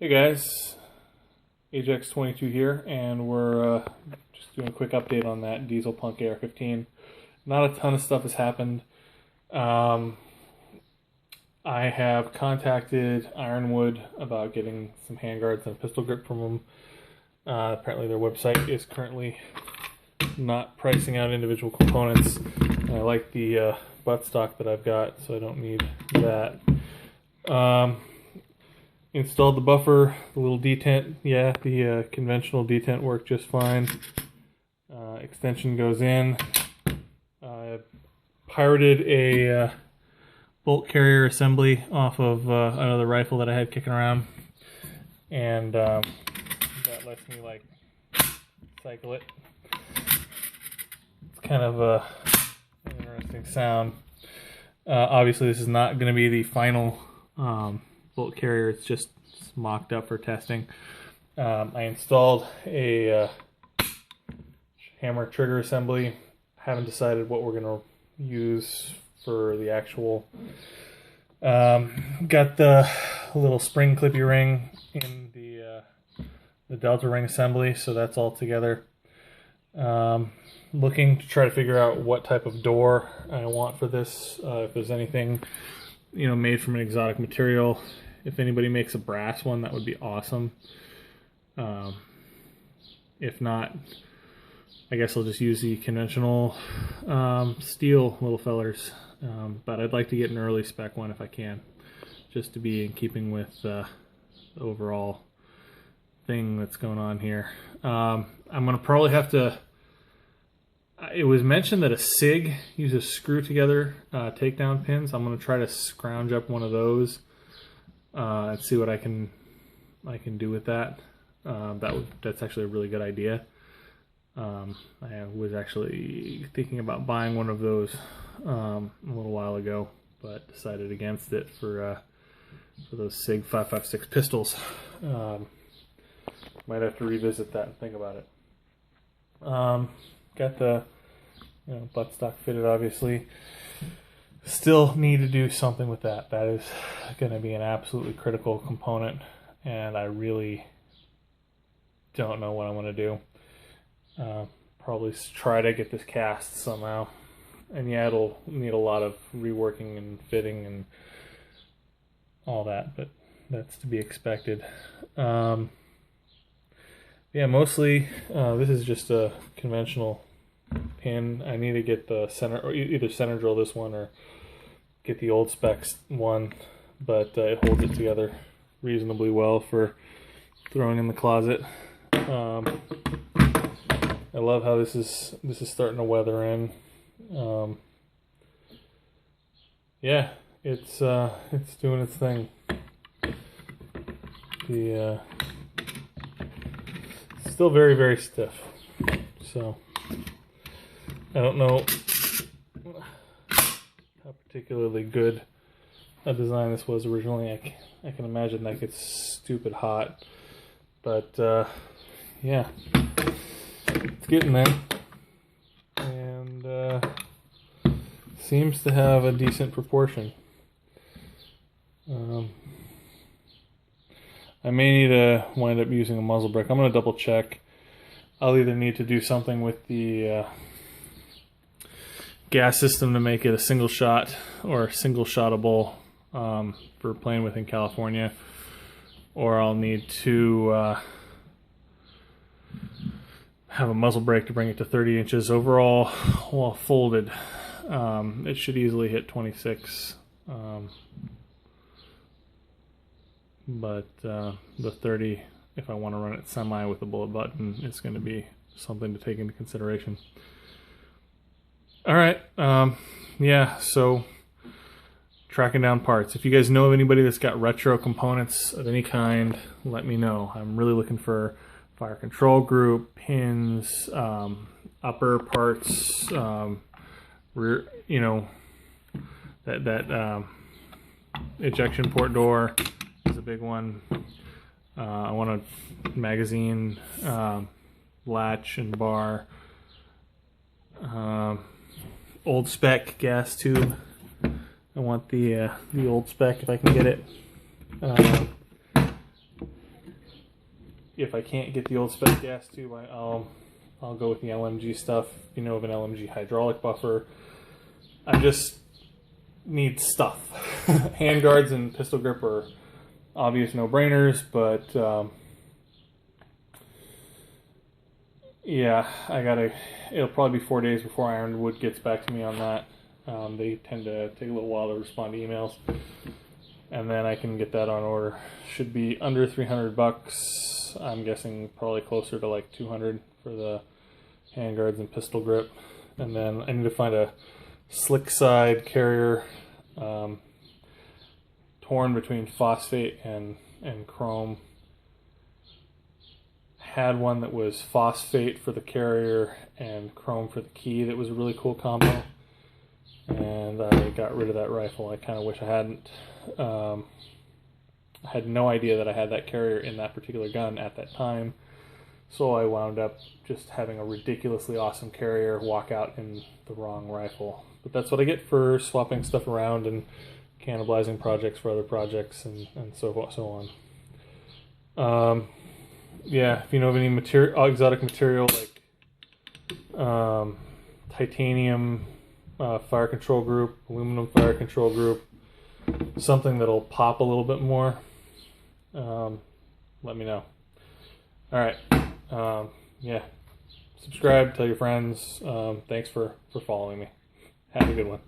Hey guys, Ajax22 here, and we're just doing a quick update on that diesel Punk AR15. Not a ton of stuff has happened. I have contacted Ironwood about getting some handguards and a pistol grip from them. Apparently their website is currently not pricing out individual components, and I like the buttstock that I've got, so I don't need that. Installed the buffer, the little detent. Yeah, the conventional detent worked just fine. Extension goes in. I pirated a bolt carrier assembly off of another rifle that I had kicking around, and that lets me like cycle it. It's kind of an interesting sound. Obviously, this is not going to be the final bolt carrier. It's just mocked up for testing. I installed a hammer trigger assembly. Haven't decided what we're going to use for the actual. Got the little spring clippy ring in the delta ring assembly, so that's all together. Looking to try to figure out what type of door I want for this. If there's anything made from an exotic material. If anybody makes a brass one, that would be awesome. If not, I guess I'll just use the conventional steel little fellers. But I'd like to get an early spec one if I can, just to be in keeping with the overall thing that's going on here. I'm going to probably have to... It was mentioned that a SIG uses screw together takedown pins. I'm going to try to scrounge up one of those and see what I can do with that. That's actually a really good idea. I was actually thinking about buying one of those a little while ago, but decided against it for those SIG 556 pistols. Might have to revisit that and think about it. Got the buttstock fitted, obviously. Still need to do something with that. That is going to be an absolutely critical component, and I really don't know what I'm going to do. Probably try to get this cast somehow. And yeah, it'll need a lot of reworking and fitting and all that, but that's to be expected. Yeah, mostly this is just a conventional pin. I need to get the center, or either center drill this one or get the old specs one, but it holds it together reasonably well for throwing in the closet. I love how this is starting to weather in. Yeah, it's doing its thing. The still very, very stiff, so I don't know how particularly good a design this was originally. I can imagine that gets stupid hot, but yeah, it's getting there, and seems to have a decent proportion. I may need to wind up using a muzzle brake. I'm going to double check. I'll either need to do something with the gas system to make it a single shot or single shotable for playing with in California, or I'll need to have a muzzle brake to bring it to 30 inches. Overall, while folded, it should easily hit 26. But the 30, if I want to run it semi with a bullet button, it's going to be something to take into consideration. Alright, yeah, so tracking down parts. If you guys know of anybody that's got retro components of any kind, let me know. I'm really looking for fire control group, pins, upper parts, rear, that ejection port door is a big one. I want a magazine, latch and bar, old spec gas tube. I want the old spec if I can get it. if I can't get the old spec gas tube, I'll go with the LMG stuff. You know, of an LMG hydraulic buffer. I just need stuff. Handguards and pistol grip are obvious no-brainers, but yeah, it'll probably be 4 days before Ironwood gets back to me on that. They tend to take a little while to respond to emails, and then I can get that on order. Should be under $300. I'm guessing probably closer to like 200 for the handguards and pistol grip. And then I need to find a slick side carrier, torn between phosphate and chrome. Had one that was phosphate for the carrier and chrome for the key. That was a really cool combo, and I got rid of that rifle. I kind of wish I hadn't. I had no idea that I had that carrier in that particular gun at that time, so I wound up just having a ridiculously awesome carrier walk out in the wrong rifle. But that's what I get for swapping stuff around and cannibalizing projects for other projects and so on. Yeah, if you know of any exotic material like titanium fire control group, aluminum fire control group, something that'll pop a little bit more, let me know. Alright, yeah, subscribe, tell your friends. Thanks for following me. Have a good one.